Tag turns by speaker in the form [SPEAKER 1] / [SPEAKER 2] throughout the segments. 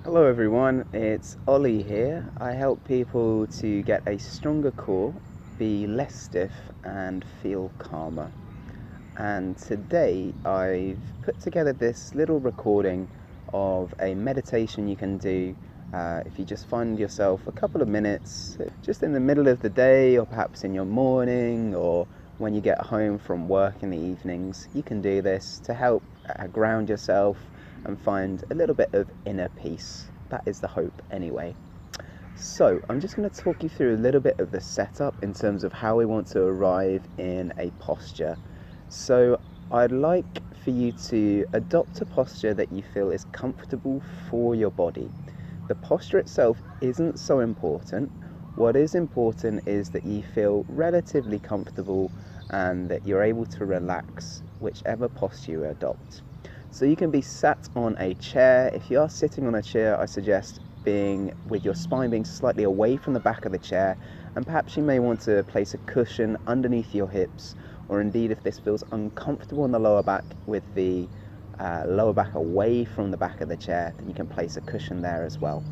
[SPEAKER 1] Hello everyone, it's Ollie here. I help people to get a stronger core, be less stiff, and feel calmer. And today I've put together this little recording of a meditation you can do if you just find yourself a couple of minutes just in the middle of the day, or perhaps in your morning, or when you get home from work in the evenings. You can do this to help ground yourself and find a little bit of inner peace. That is the hope anyway. So I'm just going to talk you through a little bit of the setup in terms of how we want to arrive in a posture. So I'd like for you to adopt a posture that you feel is comfortable for your body. The posture itself isn't so important. What is important is that you feel relatively comfortable and that you're able to relax whichever posture you adopt. So you can be sat on a chair. If you are sitting on a chair, I suggest being with your spine being slightly away from the back of the chair, and perhaps you may want to place a cushion underneath your hips, or indeed if this feels uncomfortable in the lower back with the lower back away from the back of the chair, then you can place a cushion there as well.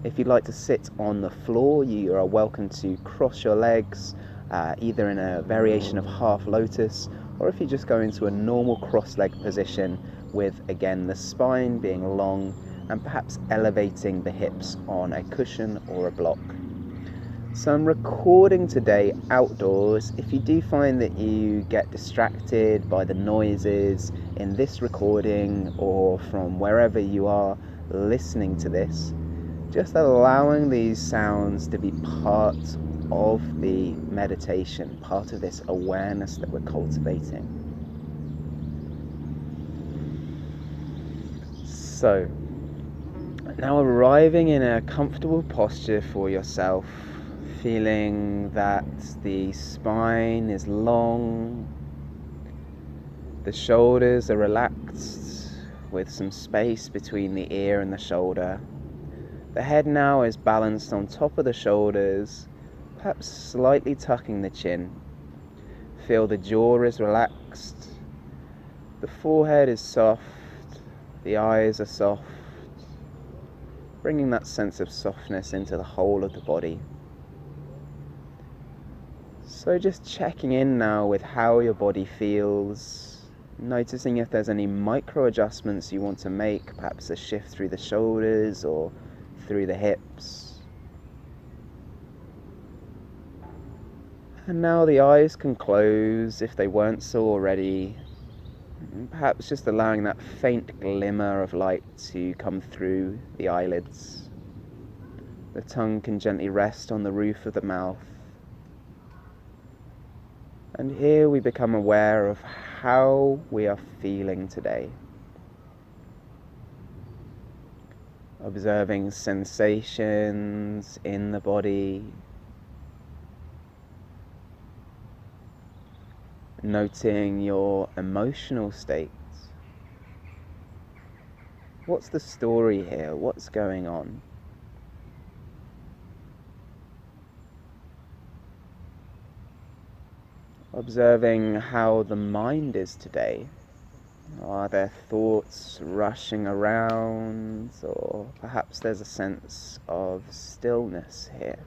[SPEAKER 1] If you'd like to sit on the floor, you are welcome to cross your legs, either in a variation of half lotus, or if you just go into a normal cross-leg position with, again, the spine being long and perhaps elevating the hips on a cushion or a block. So I'm recording today outdoors. If you do find that you get distracted by the noises in this recording or from wherever you are listening to this, just allowing these sounds to be part of the meditation, part of this awareness that we're cultivating. So, now arriving in a comfortable posture for yourself, feeling that the spine is long, the shoulders are relaxed with some space between the ear and the shoulder. The head now is balanced on top of the shoulders, perhaps slightly tucking the chin. Feel the jaw is relaxed, the forehead is soft, the eyes are soft, bringing that sense of softness into the whole of the body. So just checking in now with how your body feels, noticing if there's any micro adjustments you want to make, perhaps a shift through the shoulders or through the hips. And now the eyes can close if they weren't so already, perhaps just allowing that faint glimmer of light to come through the eyelids. The tongue can gently rest on the roof of the mouth. And here we become aware of how we are feeling today. Observing sensations in the body, noting your emotional states. What's the story here? What's going on? Observing how the mind is today. Are there thoughts rushing around, or perhaps there's a sense of stillness here?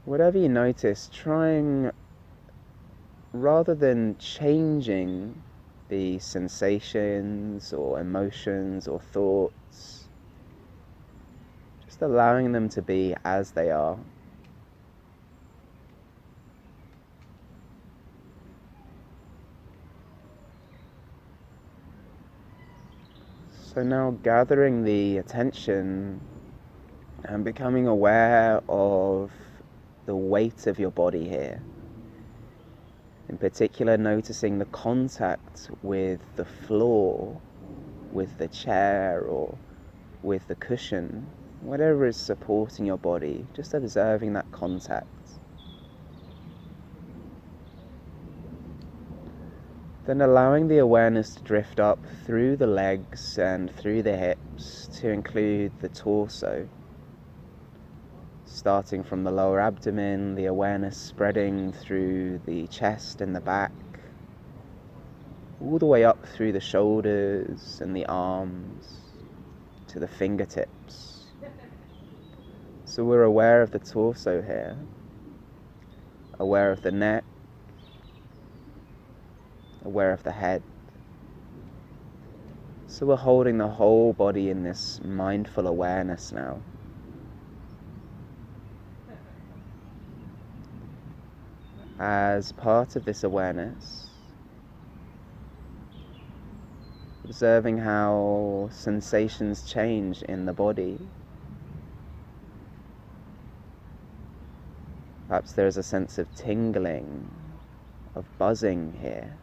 [SPEAKER 1] Whatever you notice, trying, rather than changing the sensations or emotions or thoughts, just allowing them to be as they are. So now gathering the attention and becoming aware of the weight of your body here. In particular, noticing the contact with the floor, with the chair, or with the cushion, whatever is supporting your body, just observing that contact. Then allowing the awareness to drift up through the legs and through the hips to include the torso. Starting from the lower abdomen, the awareness spreading through the chest and the back, all the way up through the shoulders and the arms to the fingertips. So we're aware of the torso here, aware of the neck, aware of the head. So we're holding the whole body in this mindful awareness now. As part of this awareness, observing how sensations change in the body. Perhaps there is a sense of tingling, of buzzing here.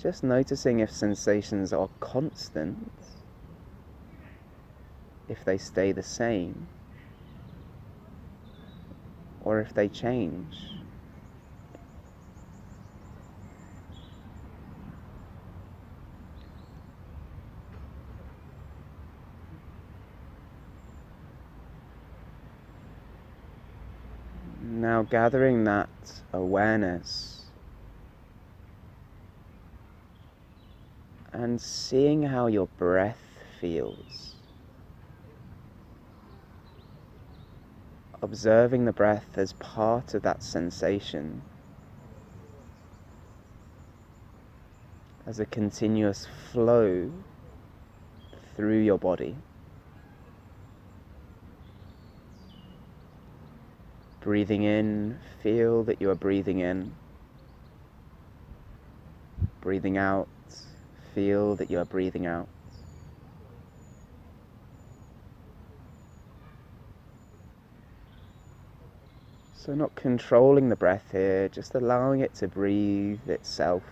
[SPEAKER 1] Just noticing if sensations are constant, if they stay the same, or if they change. Now gathering that awareness and seeing how your breath feels. Observing the breath as part of that sensation, as a continuous flow through your body. Breathing in, feel that you are breathing in. Breathing out, feel that you are breathing out. So not controlling the breath here, just allowing it to breathe itself.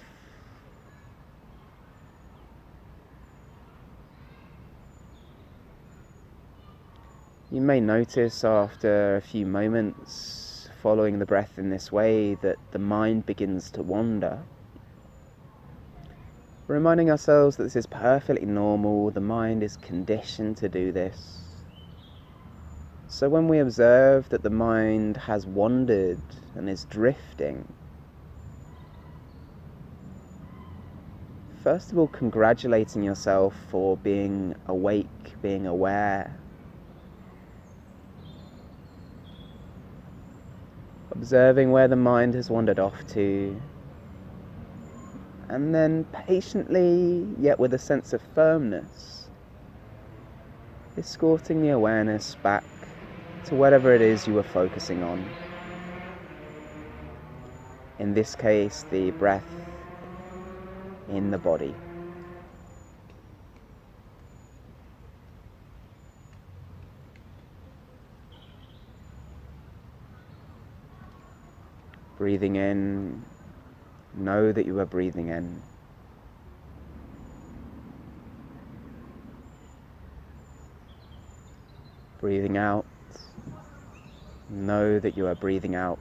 [SPEAKER 1] You may notice after a few moments following the breath in this way that the mind begins to wander. Reminding ourselves that this is perfectly normal, the mind is conditioned to do this. So when we observe that the mind has wandered and is drifting, first of all congratulating yourself for being awake, being aware. Observing where the mind has wandered off to, and then patiently, yet with a sense of firmness, escorting the awareness back to whatever it is you were focusing on. In this case, the breath in the body. Breathing in, know that you are breathing in. Breathing out, know that you are breathing out.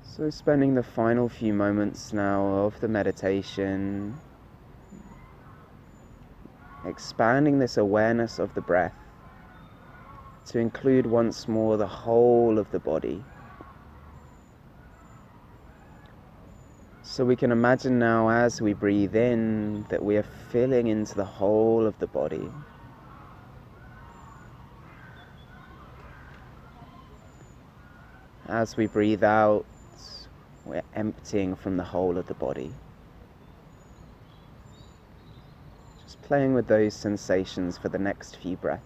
[SPEAKER 1] So spending the final few moments now of the meditation, expanding this awareness of the breath to include once more the whole of the body. So we can imagine now as we breathe in that we are filling into the whole of the body. As we breathe out, we're emptying from the whole of the body. Just playing with those sensations for the next few breaths.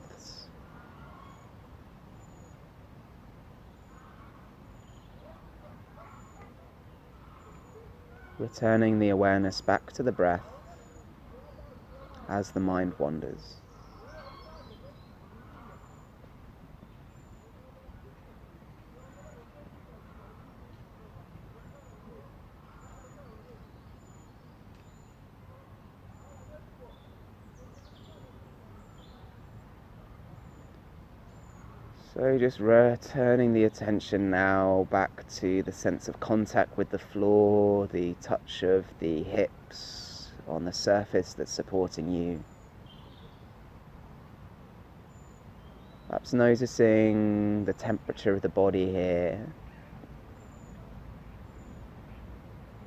[SPEAKER 1] Returning the awareness back to the breath as the mind wanders. So just returning the attention now back to the sense of contact with the floor, the touch of the hips on the surface that's supporting you. Perhaps noticing the temperature of the body here.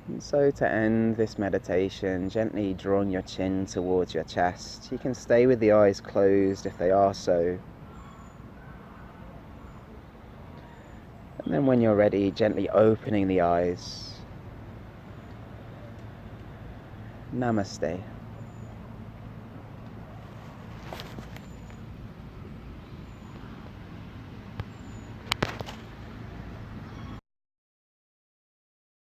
[SPEAKER 1] And so to end this meditation, gently drawing your chin towards your chest. You can stay with the eyes closed if they are so. And then when you're ready, gently opening the eyes. Namaste.